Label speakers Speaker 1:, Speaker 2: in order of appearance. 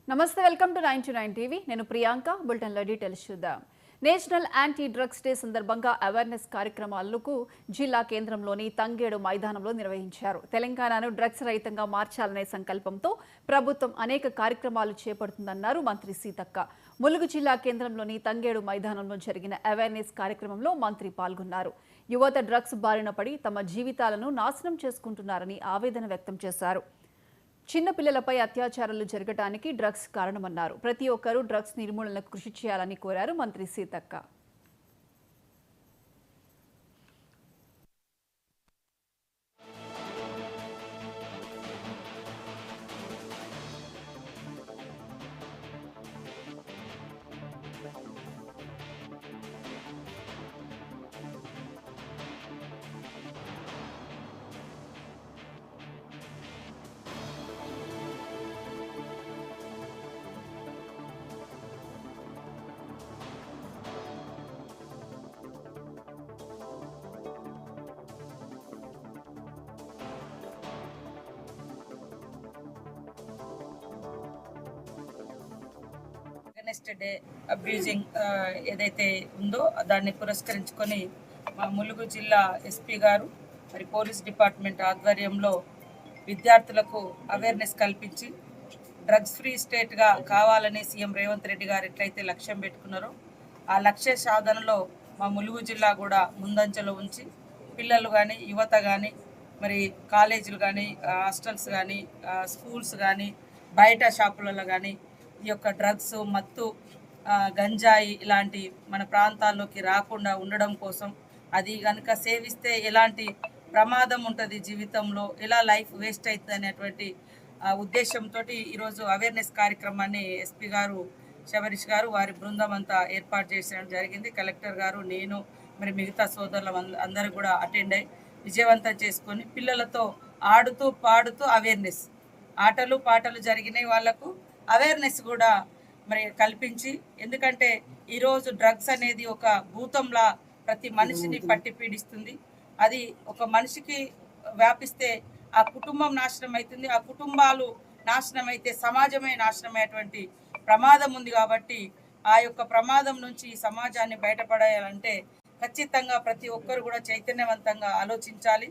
Speaker 1: నమస్తే, welcome to 929 TV. నేను ప్రియాంక. బులెటిన్లో డీటెయిల్స్ చూద్దాం. నేషనల్ యాంటీ డ్రగ్స్ డే సందర్భంగా అవేర్నెస్ కార్యక్రమాలకు జిల్లా కేంద్రంలోని తంగేడు మైదానంలో నిర్వహించారు. తెలంగాణను డ్రగ్స్ రహితంగా మార్చాలనే సంకల్పంతో ప్రభుత్వం అనేక కార్యక్రమాలు చేపడుతుందన్నారు మంత్రి సీతక్క. ములుగు జిల్లా కేంద్రంలోని తంగేడు మైదానంలో జరిగిన అవేర్నెస్ కార్యక్రమంలో మంత్రి పాల్గొన్నారు. యువత డ్రగ్స్ బారిన పడి తమ జీవితాలను నాశనం చేసుకుంటున్నారని ఆవేదన వ్యక్తం చేశారు. చిన్న పిల్లలపై అత్యాచారాలు జరగడానికి డ్రగ్స్ కారణమన్నారు. ప్రతి ఒక్కరూ డ్రగ్స్ నిర్మూలనకు కృషి చేయాలని కోరారు మంత్రి సీతక్క.
Speaker 2: డే అబ్యూజింగ్ ఏదైతే ఉందో దాన్ని పురస్కరించుకొని మా ములుగు జిల్లా ఎస్పీ గారు మరి పోలీస్ డిపార్ట్మెంట్ ఆధ్వర్యంలో విద్యార్థులకు అవేర్నెస్ కల్పించి డ్రగ్స్ ఫ్రీ స్టేట్గా కావాలని సీఎం రేవంత్ రెడ్డి గారు ఎట్లయితే లక్ష్యం పెట్టుకున్నారో ఆ లక్ష్య సాధనలో మా ములుగు జిల్లా కూడా ముందంజలో ఉంచి పిల్లలు కానీ యువత కానీ మరి కాలేజీలు కానీ హాస్టల్స్ కానీ స్కూల్స్ కానీ బయట షాపులలో కానీ ఈ యొక్క డ్రగ్స్ మత్తు గంజాయి ఇలాంటి మన ప్రాంతాల్లోకి రాకుండా ఉండడం కోసం, అది కనుక సేవిస్తే ఎలాంటి ప్రమాదం ఉంటుంది జీవితంలో, ఎలా లైఫ్ వేస్ట్ అవుతుంది అనేటువంటి ఉద్దేశంతో ఈరోజు అవేర్నెస్ కార్యక్రమాన్ని ఎస్పీ గారు శబరీష్ గారు వారి బృందం అంతా ఏర్పాటు చేసడం జరిగింది. కలెక్టర్ గారు, నేను, మరి మిగతా సోదరులు అందరూ కూడా అటెండ్ అయ్యి విజయవంతం చేసుకొని పిల్లలతో ఆడుతూ పాడుతూ అవేర్నెస్ ఆటలు పాటలు జరిగినాయి. వాళ్లకు అవేర్నెస్ కూడా మరి కల్పించి, ఎందుకంటే ఈరోజు డ్రగ్స్ అనేది ఒక భూతంలా ప్రతి మనిషిని పట్టి పీడిస్తుంది. అది ఒక మనిషికి వ్యాపిస్తే ఆ కుటుంబం నాశనం అవుతుంది. ఆ కుటుంబాలు నాశనం అయితే సమాజమే నాశనమయ్యేటువంటి ప్రమాదం ఉంది. కాబట్టి ఆ యొక్క ప్రమాదం నుంచి సమాజాన్ని బయటపడాలంటే ఖచ్చితంగా ప్రతి ఒక్కరు కూడా చైతన్యవంతంగా ఆలోచించాలి.